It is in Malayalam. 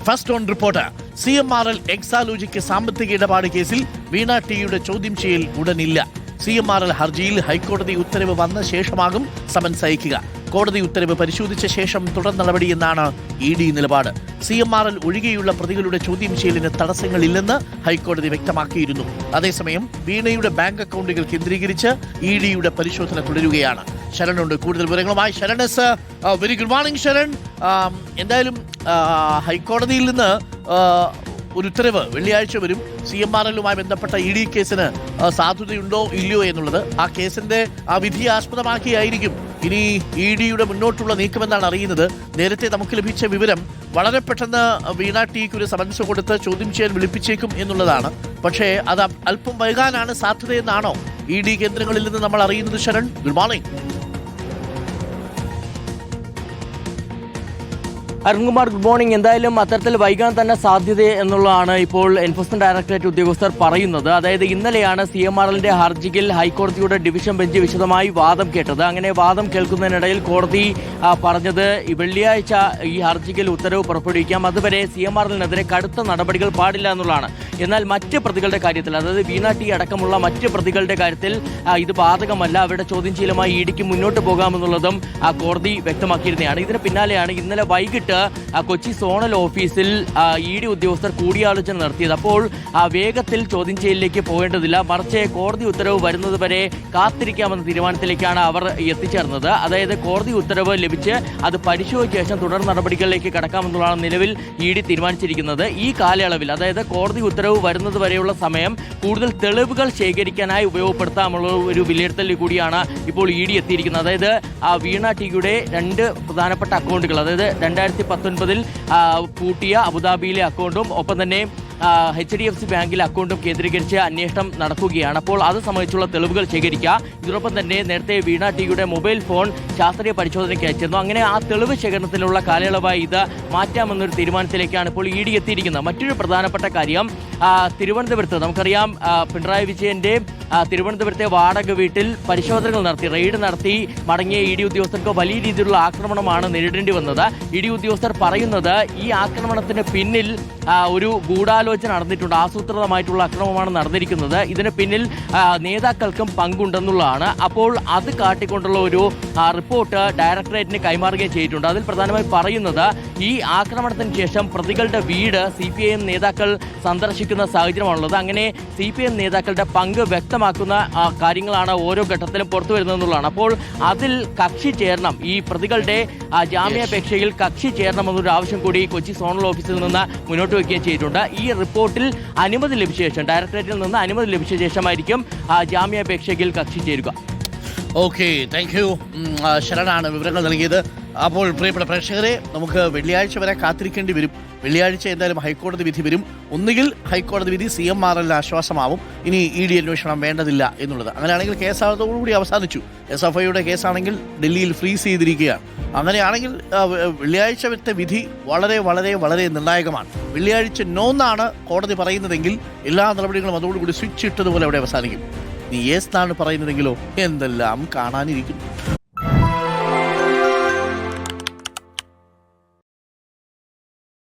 First on reporter. CMRL Exalogic സാമ്പത്തിക ഇടപാട് കേസിൽ വീണ ടിയുടെ ചോദ്യം ചെയ്യൽ ഉടനില്ല. CMRL ഹർജിയിൽ ഹൈക്കോടതി ഉത്തരവ് വന്ന ശേഷമാകും സമൻസ് അയക്കുക. കോടതി ഉത്തരവ് പരിശോധിച്ച ശേഷം തുടർ നടപടിയെന്നാണ് ED നിലപാട്. CMRL ഒഴികെയുള്ള പ്രതികളുടെ ചോദ്യം ചെയ്യലിന് തടസ്സങ്ങളില്ലെന്ന് ഹൈക്കോടതി വ്യക്തമാക്കിയിരുന്നു. അതേസമയം വീണയുടെ ബാങ്ക് അക്കൗണ്ടുകൾ കേന്ദ്രീകരിച്ച് EDയുടെ പരിശോധന തുടരുകയാണ്. ശരണുണ്ട് കൂടുതൽ വിവരങ്ങളുമായി. Sharan S, very good morning Sharan. എന്തായാലും ഹൈക്കോടതിയിൽ നിന്ന് ഒരു ഉത്തരവ് വെള്ളിയാഴ്ച വരും. CMRLുമായി ബന്ധപ്പെട്ട ED കേസിന് സാധുതയുണ്ടോ ഇല്ലയോ എന്നുള്ളത്. ആ കേസിന്റെ ആ വിധിയെ ആസ്പദമാക്കിയായിരിക്കും ഇനി EDയുടെ മുന്നോട്ടുള്ള നീക്കമെന്നാണ് അറിയുന്നത്. നേരത്തെ നമുക്ക് ലഭിച്ച വിവരം വളരെ പെട്ടെന്ന് വീണ ടിക്ക് ഒരു സമൻസ് കൊടുത്ത് ചോദ്യം ചെയ്യാൻ വിളിപ്പിച്ചേക്കും എന്നുള്ളതാണ്. പക്ഷേ അത് അല്പം വൈകാനാണ് സാധ്യതയെന്നാണോ ED കേന്ദ്രങ്ങളിൽ നിന്ന് നമ്മൾ അറിയുന്നത്? Sharan, good morning. Arunkumar, good morning. എന്തായാലും അത്തരത്തിൽ വൈകാൻ തന്നെ സാധ്യത എന്നുള്ളതാണ് ഇപ്പോൾ എൻഫോഴ്സ്മെന്റ് ഡയറക്ടറേറ്റ് ഉദ്യോഗസ്ഥർ പറയുന്നത്. അതായത് ഇന്നലെയാണ് CMRLന്റെ ഹർജിയിൽ ഹൈക്കോടതിയുടെ ഡിവിഷൻ ബെഞ്ച് വിശദമായി വാദം കേട്ടത്. അങ്ങനെ വാദം കേൾക്കുന്നതിനിടയിൽ കോടതി പറഞ്ഞത് വെള്ളിയാഴ്ച ഈ ഹർജിയിൽ ഉത്തരവ് പുറപ്പെടുവിക്കാം, അതുവരെ CMRLനെതിരെ കടുത്ത നടപടികൾ പാടില്ല എന്നുള്ളതാണ്. എന്നാൽ മറ്റ് പ്രതികളുടെ കാര്യത്തിൽ, അതായത് വീണ ടി അടക്കമുള്ള മറ്റ് പ്രതികളുടെ കാര്യത്തിൽ ഇത് ബാധകമല്ല, അവരുടെ ചോദ്യം ചെയ്യലുമായി EDക്ക് മുന്നോട്ട് പോകാമെന്നുള്ളതും കോടതി വ്യക്തമാക്കിയിരുന്നതാണ്. ഇതിന് പിന്നാലെയാണ് ഇന്നലെ വൈകിട്ട് കൊച്ചി സോണൽ ഓഫീസിൽ ED ഉദ്യോഗസ്ഥർ കൂടിയാലോചന നടത്തിയത്. അപ്പോൾ വേഗത്തിൽ ചോദ്യം ചെയ്യലിലേക്ക് പോകേണ്ടതില്ല, മറിച്ച് കോടതി ഉത്തരവ് വരുന്നത് വരെ കാത്തിരിക്കാമെന്ന തീരുമാനത്തിലേക്കാണ് അവർ എത്തിച്ചേർന്നത്. അതായത് കോടതി ഉത്തരവ് ലഭിച്ച് അത് പരിശോധിച്ച ശേഷം തുടർ നടപടികളിലേക്ക് കടക്കാമെന്നുള്ളതാണ് നിലവിൽ ED തീരുമാനിച്ചിരിക്കുന്നത്. ഈ കാലയളവിൽ, അതായത് കോടതി ഉത്തരവ് വരുന്നത് വരെയുള്ള സമയം കൂടുതൽ തെളിവുകൾ ശേഖരിക്കാനായി ഉപയോഗപ്പെടുത്താമുള്ള ഒരു വിലയിരുത്തലിൽ കൂടിയാണ് ഇപ്പോൾ ED എത്തിയിരിക്കുന്നത്. അതായത് വീണ ടിയുടെ രണ്ട് പ്രധാനപ്പെട്ട അക്കൗണ്ടുകൾ, അതായത് 2019 പൂട്ടിയ അബുദാബിയിലെ അക്കൗണ്ടും ഒപ്പം തന്നെ HDFC ബാങ്കിലെ അക്കൗണ്ടും കേന്ദ്രീകരിച്ച് അന്വേഷണം നടക്കുകയാണ്. അപ്പോൾ അത് സംബന്ധിച്ചുള്ള തെളിവുകൾ ശേഖരിക്കുക. ഇതിനൊപ്പം തന്നെ നേരത്തെ വീണ ടിയുടെ മൊബൈൽ ഫോൺ ശാസ്ത്രീയ പരിശോധനയ്ക്ക് അയച്ചിരുന്നു. അങ്ങനെ ആ തെളിവ് ശേഖരണത്തിലുള്ള കാലയളവായി ഇത് മാറ്റാമെന്നൊരു തീരുമാനത്തിലേക്കാണ് ഇപ്പോൾ ED എത്തിയിരിക്കുന്നത്. മറ്റൊരു പ്രധാനപ്പെട്ട കാര്യം, തിരുവനന്തപുരത്ത് നമുക്കറിയാം പിണറായി വിജയന്റെ തിരുവനന്തപുരത്തെ വാടക വീട്ടിൽ പരിശോധനകൾ നടത്തി, റെയ്ഡ് നടത്തി മടങ്ങിയ ED ഉദ്യോഗസ്ഥർക്ക് വലിയ രീതിയിലുള്ള ആക്രമണമാണ് നേരിടേണ്ടി വന്നത്. ED ഉദ്യോഗസ്ഥർ പറയുന്നത് ഈ ആക്രമണത്തിന് പിന്നിൽ ഒരു ഗൂഢാലോചന നടന്നിട്ടുണ്ട്, ആസൂത്രിതമായിട്ടുള്ള അക്രമമാണ് നടന്നിരിക്കുന്നത്, ഇതിന് പിന്നിൽ നേതാക്കൾക്കും പങ്കുണ്ടെന്നുള്ളതാണ്. അപ്പോൾ അത് കാട്ടിക്കൊണ്ടുള്ള ഒരു റിപ്പോർട്ട് ഡയറക്ടറേറ്റിന് കൈമാറുകയും ചെയ്തിട്ടുണ്ട്. അതിൽ പ്രധാനമായി പറയുന്നത് ഈ ആക്രമണത്തിന് ശേഷം പ്രതികളുടെ വീട് CPIM നേതാക്കൾ സന്ദർശിക്കുന്ന സാഹചര്യമാണുള്ളത്. അങ്ങനെ CPIM നേതാക്കളുടെ പങ്ക് വ്യക്തമാക്കുന്ന കാര്യങ്ങളാണ് ഓരോ ഘട്ടത്തിലും പുറത്തു വരുന്നതെന്നുള്ളതാണ്. അപ്പോൾ അതിൽ കക്ഷി ചേരണം, ഈ പ്രതികളുടെ ജാമ്യാപേക്ഷയിൽ കക്ഷി ചേരണമെന്നൊരു ആവശ്യം കൂടി കൊച്ചി സോണൽ ഓഫീസിൽ നിന്ന് മുന്നോട്ട് വയ്ക്കുകയും ചെയ്തിട്ടുണ്ട്. ഈ റിപ്പോർട്ടിൽ അനുമതി ലഭിച്ച ശേഷം, ഡയറക്ടറേറ്റിൽ നിന്ന് അനുമതി ലഭിച്ച ശേഷമായിരിക്കും ജാമ്യാപേക്ഷയിൽ കക്ഷി ചേരുക. Okay, thank you. ശരണാണ് വിവരങ്ങൾ നൽകിയത്. അപ്പോൾ പ്രിയപ്പെട്ട പ്രേക്ഷകരെ, നമുക്ക് വെള്ളിയാഴ്ച വരെ കാത്തിരിക്കേണ്ടി വരും. വെള്ളിയാഴ്ച എന്തായാലും ഹൈക്കോടതി വിധി വരും. ഒന്നുകിൽ ഹൈക്കോടതി വിധി CMRLന് ആശ്വാസമാവും, ഇനി ED അന്വേഷണം വേണ്ടതില്ല എന്നുള്ളത്. അങ്ങനെയാണെങ്കിൽ കേസ് അതോടുകൂടി അവസാനിച്ചു. SFIയുടെ കേസാണെങ്കിൽ ഡൽഹിയിൽ ഫ്രീസ് ചെയ്തിരിക്കുകയാണ്. അങ്ങനെയാണെങ്കിൽ വെള്ളിയാഴ്ചത്തെ വിധി വളരെ വളരെ വളരെ നിർണായകമാണ്. വെള്ളിയാഴ്ച നോന്നാണ് കോടതി പറയുന്നതെങ്കിൽ എല്ലാ നടപടികളും അതോടുകൂടി സ്വിച്ച് ഇട്ടതുപോലെ അവിടെ അവസാനിക്കും. നീ യെസ് എന്നാണ് പറയുന്നതെങ്കിലോ എന്തെല്ലാം കാണാനിരിക്കുന്നു.